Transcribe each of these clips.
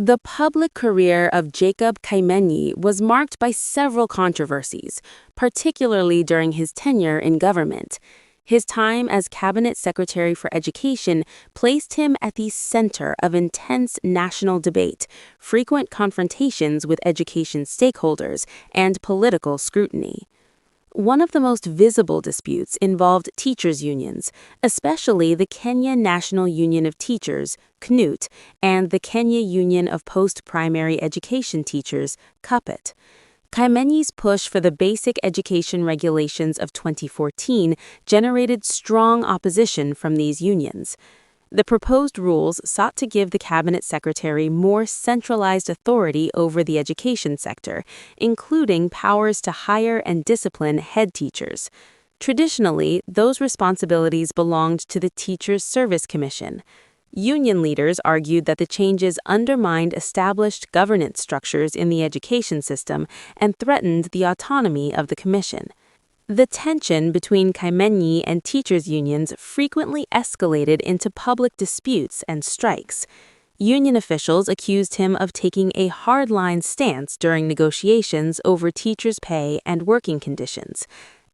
The public career of Jacob Kaimenyi was marked by several controversies, particularly during his tenure in government. His time as Cabinet Secretary for Education placed him at the center of intense national debate, frequent confrontations with education stakeholders, and political scrutiny. One of the most visible disputes involved teachers' unions, especially the Kenya National Union of Teachers, KNUT, and the Kenya Union of Post-Primary Education Teachers, KUPPET. Kaimenyi's push for the Basic Education Regulations of 2014 generated strong opposition from these unions. The proposed rules sought to give the cabinet secretary more centralized authority over the education sector, including powers to hire and discipline head teachers. Traditionally, those responsibilities belonged to the Teachers' Service Commission. Union leaders argued that the changes undermined established governance structures in the education system and threatened the autonomy of the commission. The tension between Kaimenyi and teachers' unions frequently escalated into public disputes and strikes. Union officials accused him of taking a hardline stance during negotiations over teachers' pay and working conditions.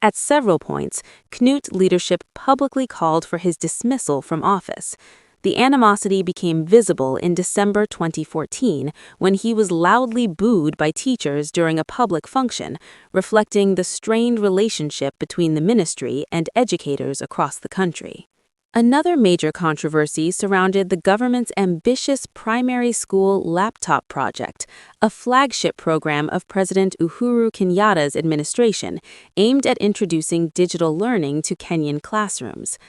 At several points, KNUT leadership publicly called for his dismissal from office. The animosity became visible in December 2014 when he was loudly booed by teachers during a public function, reflecting the strained relationship between the ministry and educators across the country. Another major controversy surrounded the government's ambitious primary school laptop project, a flagship program of President Uhuru Kenyatta's administration aimed at introducing digital learning to Kenyan classrooms.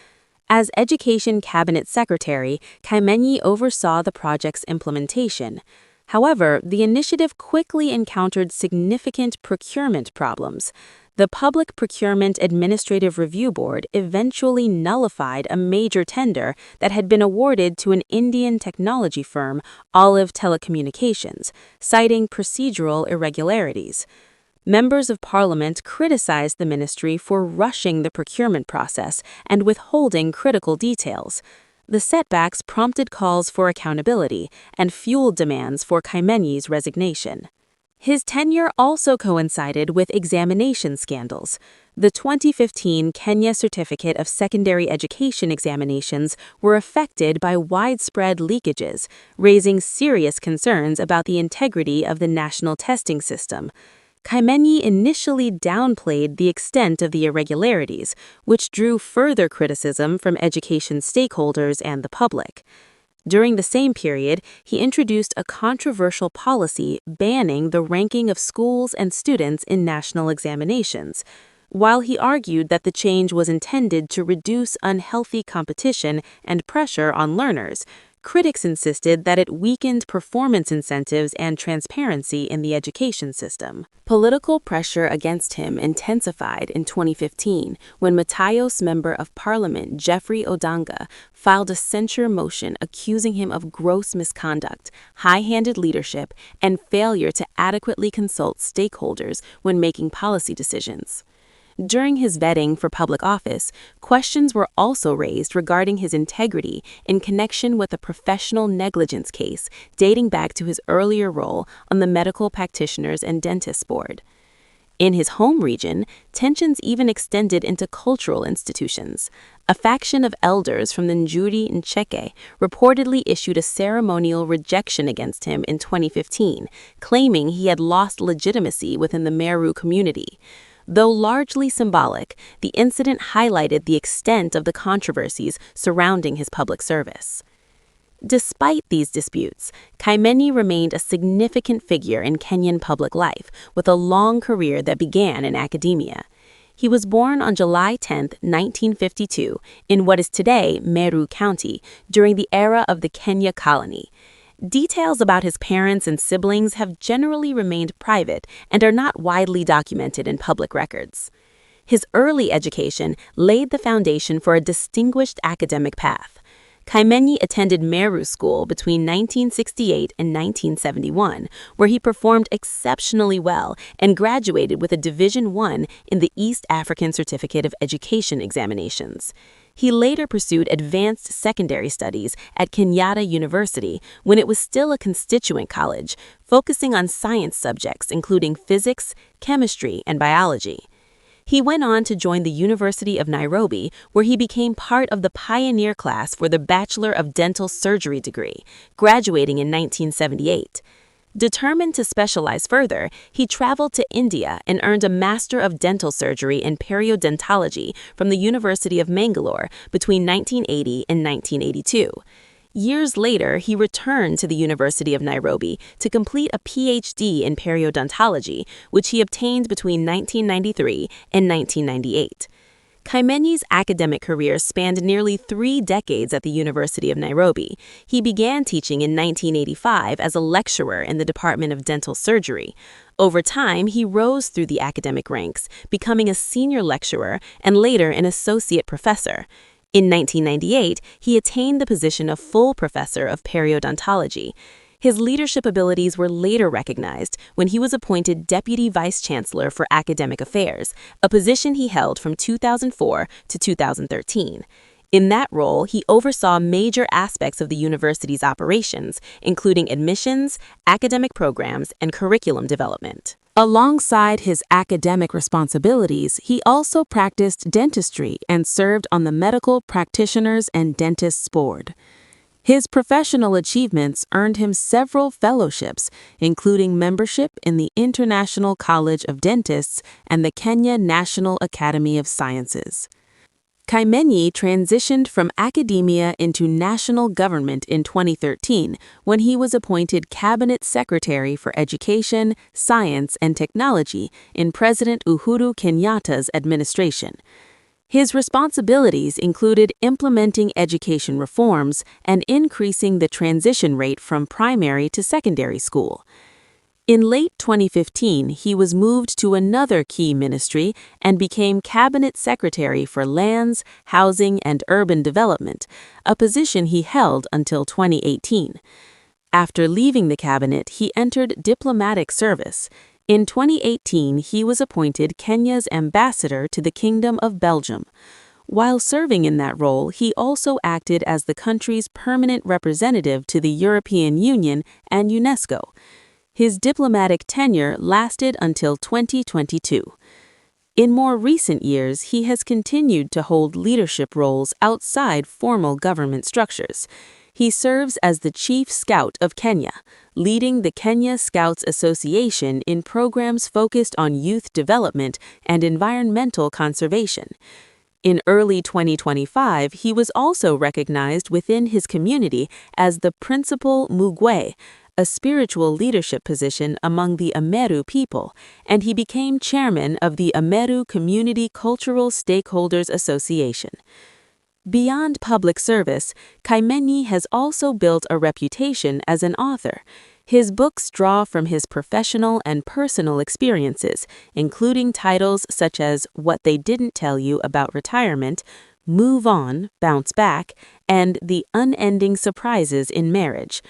As Education Cabinet Secretary, Kaimenyi oversaw the project's implementation. However, the initiative quickly encountered significant procurement problems. The Public Procurement Administrative Review Board eventually nullified a major tender that had been awarded to an Indian technology firm, Olive Telecommunications, citing procedural irregularities. Members of Parliament criticized the ministry for rushing the procurement process and withholding critical details. The setbacks prompted calls for accountability and fueled demands for Kaimenyi's resignation. His tenure also coincided with examination scandals. The 2015 Kenya Certificate of Secondary Education examinations were affected by widespread leakages, raising serious concerns about the integrity of the national testing system. Kaimenyi initially downplayed the extent of the irregularities, which drew further criticism from education stakeholders and the public. During the same period, he introduced a controversial policy banning the ranking of schools and students in national examinations. While he argued that the change was intended to reduce unhealthy competition and pressure on learners, critics insisted that it weakened performance incentives and transparency in the education system. Political pressure against him intensified in 2015 when Matayos Member of Parliament Jeffrey Odanga filed a censure motion accusing him of gross misconduct, high-handed leadership, and failure to adequately consult stakeholders when making policy decisions. During his vetting for public office, questions were also raised regarding his integrity in connection with a professional negligence case dating back to his earlier role on the Medical Practitioners and Dentists Board. In his home region, tensions even extended into cultural institutions. A faction of elders from the Njuri Ncheke reportedly issued a ceremonial rejection against him in 2015, claiming he had lost legitimacy within the Meru community. Though largely symbolic, the incident highlighted the extent of the controversies surrounding his public service. Despite these disputes, Kaimenyi remained a significant figure in Kenyan public life, with a long career that began in academia. He was born on July 10, 1952, in what is today Meru County, during the era of the Kenya colony. Details about his parents and siblings have generally remained private and are not widely documented in public records. His early education laid the foundation for a distinguished academic path. Kaimenyi attended Meru School between 1968 and 1971, where he performed exceptionally well and graduated with a Division I in the East African Certificate of Education examinations. He later pursued advanced secondary studies at Kenyatta University when it was still a constituent college, focusing on science subjects including physics, chemistry, and biology. He went on to join the University of Nairobi, where he became part of the pioneer class for the Bachelor of Dental Surgery degree, graduating in 1978. Determined to specialize further, he traveled to India and earned a Master of Dental Surgery in Periodontology from the University of Mangalore between 1980 and 1982. Years later, he returned to the University of Nairobi to complete a PhD in periodontology, which he obtained between 1993 and 1998. Kaimenyi's academic career spanned nearly 3 decades at the University of Nairobi. He began teaching in 1985 as a lecturer in the Department of Dental Surgery. Over time, he rose through the academic ranks, becoming a senior lecturer and later an associate professor. In 1998, he attained the position of full professor of periodontology. His leadership abilities were later recognized when he was appointed Deputy Vice Chancellor for Academic Affairs, a position he held from 2004 to 2013. In that role, he oversaw major aspects of the university's operations, including admissions, academic programs, and curriculum development. Alongside his academic responsibilities, he also practiced dentistry and served on the Medical Practitioners and Dentists Board. His professional achievements earned him several fellowships, including membership in the International College of Dentists and the Kenya National Academy of Sciences. Kaimenyi transitioned from academia into national government in 2013 when he was appointed Cabinet Secretary for Education, Science, and Technology in President Uhuru Kenyatta's administration. His responsibilities included implementing education reforms and increasing the transition rate from primary to secondary school. In late 2015, he was moved to another key ministry and became Cabinet Secretary for Lands, Housing, and Urban Development, a position he held until 2018. After leaving the cabinet, he entered diplomatic service. In 2018, he was appointed Kenya's ambassador to the Kingdom of Belgium. While serving in that role, he also acted as the country's permanent representative to the European Union and UNESCO. His diplomatic tenure lasted until 2022. In more recent years, he has continued to hold leadership roles outside formal government structures. He serves as the Chief Scout of Kenya, leading the Kenya Scouts Association in programs focused on youth development and environmental conservation. In early 2025, he was also recognized within his community as the Principal Mugwe, a spiritual leadership position among the Ameru people, and he became chairman of the Ameru Community Cultural Stakeholders Association. Beyond public service, Kaimenyi has also built a reputation as an author. His books draw from his professional and personal experiences, including titles such as What They Didn't Tell You About Retirement, Move On, Bounce Back, and The Unending Surprises in Marriage.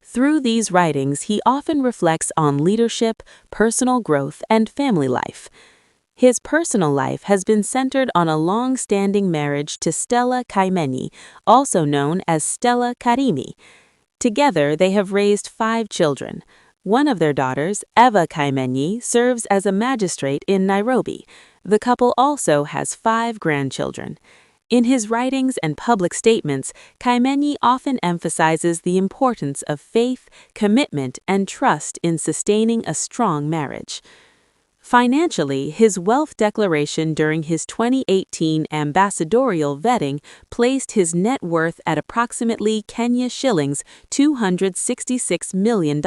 Through these writings, he often reflects on leadership, personal growth, and family life. His personal life has been centered on a long-standing marriage to Stella Kaimenyi, also known as Stella Karimi. Together, they have raised 5 children. One of their daughters, Eva Kaimenyi, serves as a magistrate in Nairobi. The couple also has 5 grandchildren. In his writings and public statements, Kaimenyi often emphasizes the importance of faith, commitment, and trust in sustaining a strong marriage. Financially, his wealth declaration during his 2018 ambassadorial vetting placed his net worth at approximately Kenya shillings $266 million.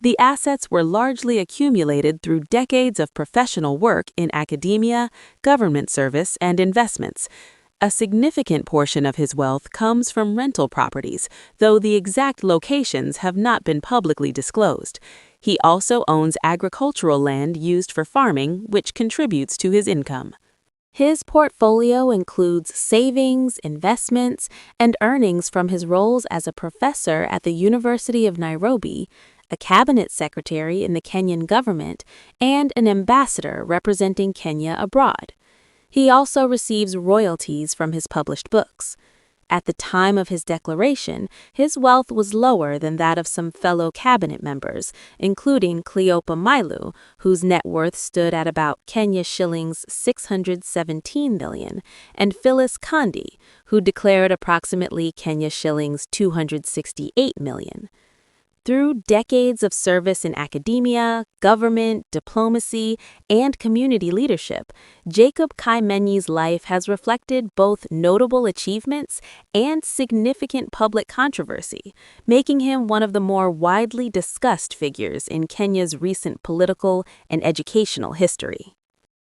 The assets were largely accumulated through decades of professional work in academia, government service, and investments. A significant portion of his wealth comes from rental properties, though the exact locations have not been publicly disclosed. He also owns agricultural land used for farming, which contributes to his income. His portfolio includes savings, investments, and earnings from his roles as a professor at the University of Nairobi, a cabinet secretary in the Kenyan government, and an ambassador representing Kenya abroad. He also receives royalties from his published books. At the time of his declaration, his wealth was lower than that of some fellow cabinet members, including Cleopa Mailu, whose net worth stood at about Kenya shillings 617 million, and Phyllis Kandi, who declared approximately Kenya shillings 268 million. Through decades of service in academia, government, diplomacy, and community leadership, Jacob Kaimenyi's life has reflected both notable achievements and significant public controversy, making him one of the more widely discussed figures in Kenya's recent political and educational history.